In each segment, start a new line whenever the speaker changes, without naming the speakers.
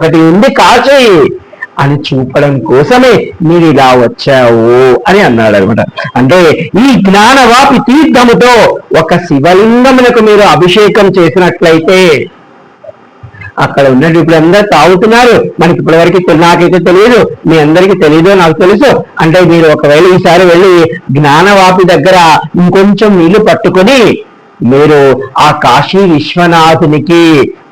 ఒకటి ఉంది కాశీ అని చూపడం కోసమే మీరు ఇలా వచ్చావు అని అన్నాడు అనమాట. అంటే ఈ జ్ఞానవాపి తీర్థముతో ఒక శివలింగమునకు మీరు అభిషేకం చేసినట్లయితే అక్కడ ఉన్నట్టు ఇప్పుడు అందరూ తాగుతున్నారు. మనకి ఇప్పటివరకు నాకైతే తెలియదు, మీ అందరికీ తెలియదు, నాకు తెలుసు. అంటే మీరు ఒకవేళ ఈసారి వెళ్ళి జ్ఞానవాపి దగ్గర ఇంకొంచెం నీళ్లు పట్టుకొని మీరు ఆ కాశీ విశ్వనాథునికి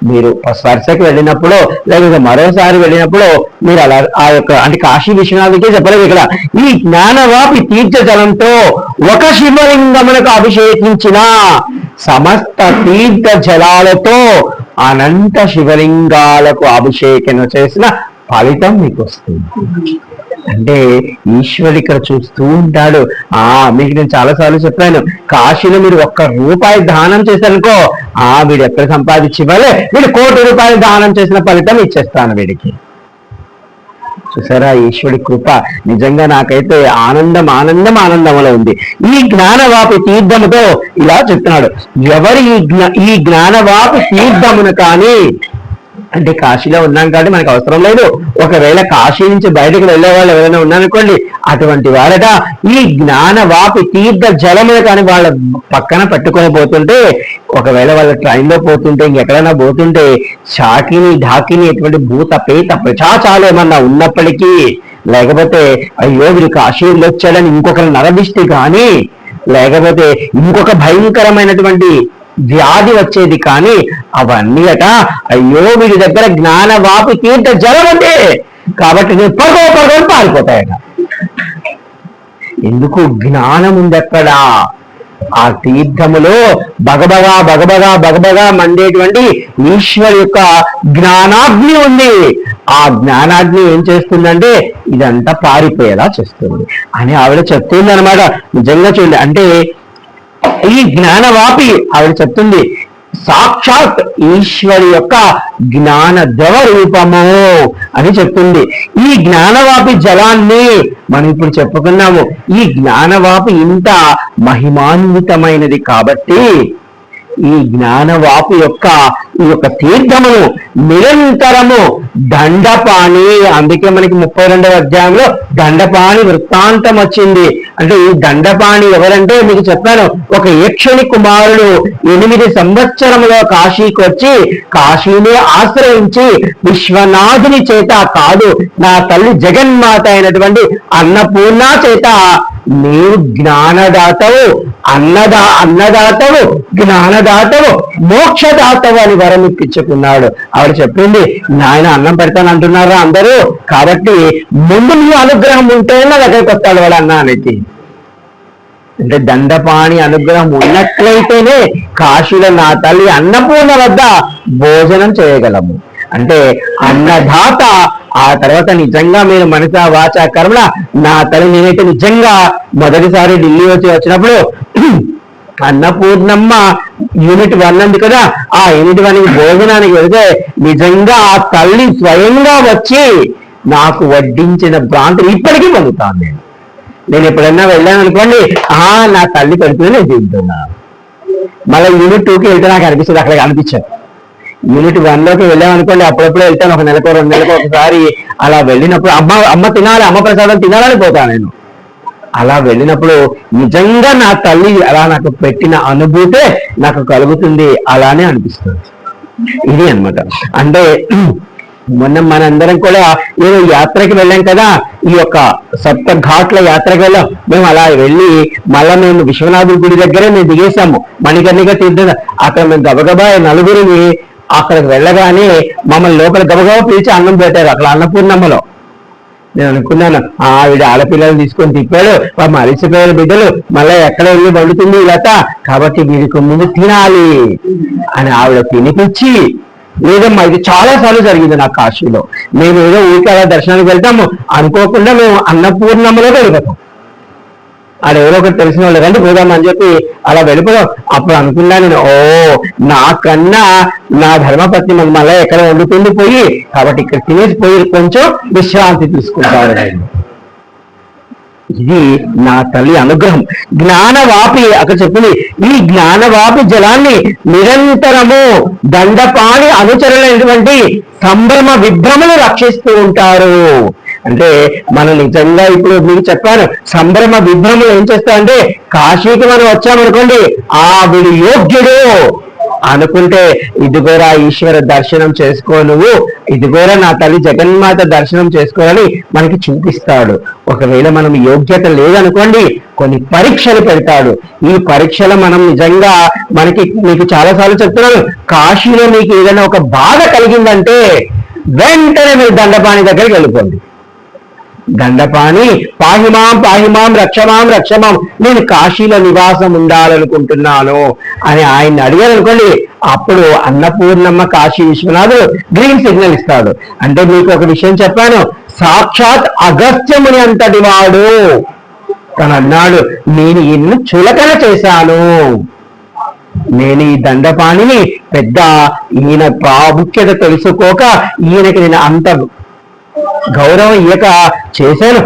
మీరు వరుసకి వెళ్ళినప్పుడు లేకపోతే మరోసారి వెళ్ళినప్పుడు మీరు అలా ఆ యొక్క అంటే కాశీ విశ్వనాథుకే చెప్పలేదు ఇక్కడ, ఈ జ్ఞానవాపి తీర్థ జలంతో ఒక శివలింగమునకు అభిషేకించిన సమస్త తీర్థ జలాలతో అనంత శివలింగాలకు అభిషేకం చేసిన ఫలితం మీకు వస్తుంది. అంటే ఈశ్వరుడు ఇక్కడ చూస్తూ ఉంటాడు. మీకు నేను చాలాసార్లు చెప్పాను, కాశీలో మీరు ₹1 దానం చేశారనుకో, వీడు ఎక్కడ సంపాదించి ఇవ్వాలి, వీడు ₹1,00,00,000 దానం చేసిన ఫలితం ఇచ్చేస్తాను వీడికి. చూసారా ఈశ్వరుడి కృప. నిజంగా నాకైతే ఆనందం ఆనందం ఆనందంలో ఉంది. ఈ జ్ఞానవాపి తీర్థముతో ఇలా చెప్తున్నాడు, ఎవరు ఈ జ్ఞానవాపి తీర్థమును కానీ, అంటే కాశీలో ఉన్నాం కాబట్టి మనకు అవసరం లేదు, ఒకవేళ కాశీ నుంచి బయటకు వెళ్ళే వాళ్ళు ఎవరైనా ఉన్నారనుకోండి, అటువంటి వారట ఈ జ్ఞానవాపి తీర్థ జలములు కానీ వాళ్ళ పక్కన పెట్టుకొని పోతుంటే, ఒకవేళ వాళ్ళ ట్రైన్లో పోతుంటే ఇంకెక్కడైనా పోతుంటే షాకిని ఢాకిని ఎటువంటి భూత పేత ప్రచాచాలు ఏమన్నా ఉన్నప్పటికీ, లేకపోతే అయ్యో వీరు కాశీలో వచ్చాడని ఇంకొకరు నరదిష్టి కానీ, లేకపోతే ఇంకొక భయంకరమైనటువంటి వ్యాధి వచ్చేది కానీ, అవన్నీ అట అయ్యో వీడి దగ్గర జ్ఞానవాపి తీర్థ జలం ఉంది కాబట్టి నేను పగని పారిపోతాయట. ఎందుకు? జ్ఞానం ఉంది అక్కడ. ఆ తీర్థములో బగబగా బగబగా బగబగా మండేటువంటి ఈశ్వరు యొక్క జ్ఞానాగ్ని ఉంది. ఆ జ్ఞానాగ్ని ఏం చేస్తుందంటే ఇదంతా పారిపోయేలా చేస్తుంది అని ఆవిడ చెప్తుంది అనమాట. నిజంగా చూడండి, అంటే ఈ జ్ఞానవాపి ఆవిడ చెప్తుంది సాక్షాత్ ఈశ్వరి యొక్క జ్ఞాన ద్రవ రూపము అని చెప్తుంది. ఈ జ్ఞానవాపి జలాన్ని మనం ఇప్పుడు చెప్పుకున్నాము. ఈ జ్ఞానవాపి ఇంత మహిమాన్వితమైనది కాబట్టి ఈ జ్ఞానవాపి యొక్క ఈ యొక్క తీర్థమును నిరంతరము దండపాణి, అందుకే మనకి 32వ అధ్యాయంలో దండపాణి వృత్తాంతం వచ్చింది. అంటే ఈ దండపాణి ఎవరంటే మీకు చెప్పాను, ఒక యక్షుని కుమారుడు 8 సంవత్సరములో కాశీకి వచ్చి కాశీని ఆశ్రయించి విశ్వనాథుని చేత కాదు, నా తల్లి జగన్మాత అన్నపూర్ణ చేత నీవు జ్ఞానదాతవు, అన్నదాతవు, జ్ఞానదాతవు, మోక్షదాతవు అని వరం ఇప్పించుకున్నాడు. ఆవిడ చెప్పింది, నాయన అన్నం పెడతాను అంటున్నారా అందరూ, కాబట్టి ముందు నీ అనుగ్రహం ఉంటేనే నా దగ్గరికి వస్తాడు వాడు అన్నానికి. అంటే దండపాణి అనుగ్రహం ఉన్నట్లయితేనే కాశీలో నా తల్లి అన్నపూర్ణ వద్ద భోజనం చేయగలము. అంటే అన్నదాత. ఆ తర్వాత నిజంగా మీరు మనస వాచ కర్మ నా తల్లి, నేనైతే నిజంగా మొదటిసారి ఢిల్లీ వచ్చినప్పుడు అన్నపూర్ణమ్మ యూనిట్ 1 ఉంది కదా, ఆ యూనిట్ 1 భోజనానికి వెళితే నిజంగా ఆ తల్లి స్వయంగా వచ్చి నాకు వడ్డించిన భ్రాంతి ఇప్పటికీ పొందుతాను. నేను ఎప్పుడన్నా వెళ్ళాను అనుకోండి, నా తల్లి పెడుతుంది నేను తింటున్నా. మళ్ళీ యూనిట్ 2కి వెళ్తే నాకు అనిపిస్తుంది, అక్కడికి అనిపించాను. యూనిట్ 1లోకి వెళ్ళామనుకోండి, అప్పుడప్పుడు వెళ్తాను, 1 నెలకు 2 నెలలకు ఒకసారి. అలా వెళ్ళినప్పుడు అమ్మ తినాలి, అమ్మ ప్రసాదం తినాలని పోతాను నేను. అలా వెళ్ళినప్పుడు నిజంగా నా తల్లి అలా నాకు పెట్టిన అనుభూతే నాకు కలుగుతుంది, అలానే అనిపిస్తుంది. ఇది అన్నమాట. అంటే మొన్న మనందరం కూడా ఏదో యాత్రకి వెళ్ళాం కదా, ఈ యొక్క సప్త ఘాట్ల యాత్రకి వెళ్ళాం. మేము అలా వెళ్ళి మళ్ళా మేము విశ్వనాథుడి గుడి దగ్గరే మేము దిగేసాము, మణికర్ణిక తీర్థం. అక్కడ మేము గబగబా నలుగురిని అక్కడికి వెళ్ళగానే మమ్మల్ని లోపల గబగబా పిలిచి అన్నం పెట్టారు అక్కడ అన్నపూర్ణమ్మలో. నేను అనుకున్నాను, ఆవిడ ఆడపిల్లలు తీసుకొని తిప్పాడు, అలసిపోయిన బిడ్డలు మళ్ళీ ఎక్కడ వెళ్ళి వండుతుంది లత, కాబట్టి వీరికి ముందు తినాలి అని ఆవిడ తినిపించి, లేదమ్మా ఇది చాలా సార్లు జరిగింది నాకు కాశీలో. మేము ఏదో ఊరికి అలా దర్శనానికి వెళ్తాము, అనుకోకుండా మేము అన్నపూర్ణమ్మలో వెళ్ళిపోతాం. ఆడ ఎవరో ఒకటి తెలిసిన వాళ్ళు రండి పోదామని చెప్పి అలా వెళ్ళిపోదాం. అప్పుడు అనుకున్నా నేను, నాకన్నా నా ధర్మపత్ని మళ్ళీ ఎక్కడ వండుతుంది పోయి, కాబట్టి ఇక్కడ తినేసి పోయి కొంచెం విశ్రాంతి తీసుకుంటారు. ఇది నా తల్లి అనుగ్రహం. జ్ఞానవాపి అక్కడ చెప్పింది, ఈ జ్ఞానవాపి జలాన్ని నిరంతరము దండపాణి అనుచరులైనటువంటి సంభ్రమ విభ్రమలు రక్షిస్తూ ఉంటారు. అంటే మనం నిజంగా ఇప్పుడు మీకు చెప్పాను, సంభ్రమ విభ్రమలు ఏం చేస్తారంటే, కాశీకి మనం వచ్చామనుకోండి, వీడు యోగ్యుడు అనుకుంటే, ఇదిగోరా ఈశ్వర దర్శనం చేసుకో, నువ్వు ఇదిగోరా నా తల్లి జగన్మాత దర్శనం చేసుకోవాలని మనకి చూపిస్తాడు. ఒకవేళ మనం యోగ్యత లేదనుకోండి, కొన్ని పరీక్షలు పెడతాడు. ఈ పరీక్షలు మనం నిజంగా మీకు చాలాసార్లు చెప్తున్నాను, కాశీలో మీకు ఏదైనా ఒక బాధ కలిగిందంటే వెంటనే మీరు దండపాణి దగ్గరికి వెళ్ళిపోండి. దండపాణి పాహిమాం పాహిమాం రక్షమాం రక్షమాం, నేను కాశీలో నివాసం ఉండాలనుకుంటున్నాను అని ఆయన్ని అడిగారు అనుకోండి, అప్పుడు అన్నపూర్ణమ్మ కాశీ విశ్వనాథుడు గ్రీన్ సిగ్నల్ ఇస్తాడు. అంటే మీకు ఒక విషయం చెప్పాను, సాక్షాత్ అగస్త్యముని అంతటి వాడు తను అన్నాడు, నేను ఇన్ని చులకన చేశాను, నేను ఈ దండపాణిని పెద్ద ఈయన ప్రాముఖ్యత తెలుసుకోక ఈయనకి నేను అంత గౌరవం ఇయ్యక చేశాను.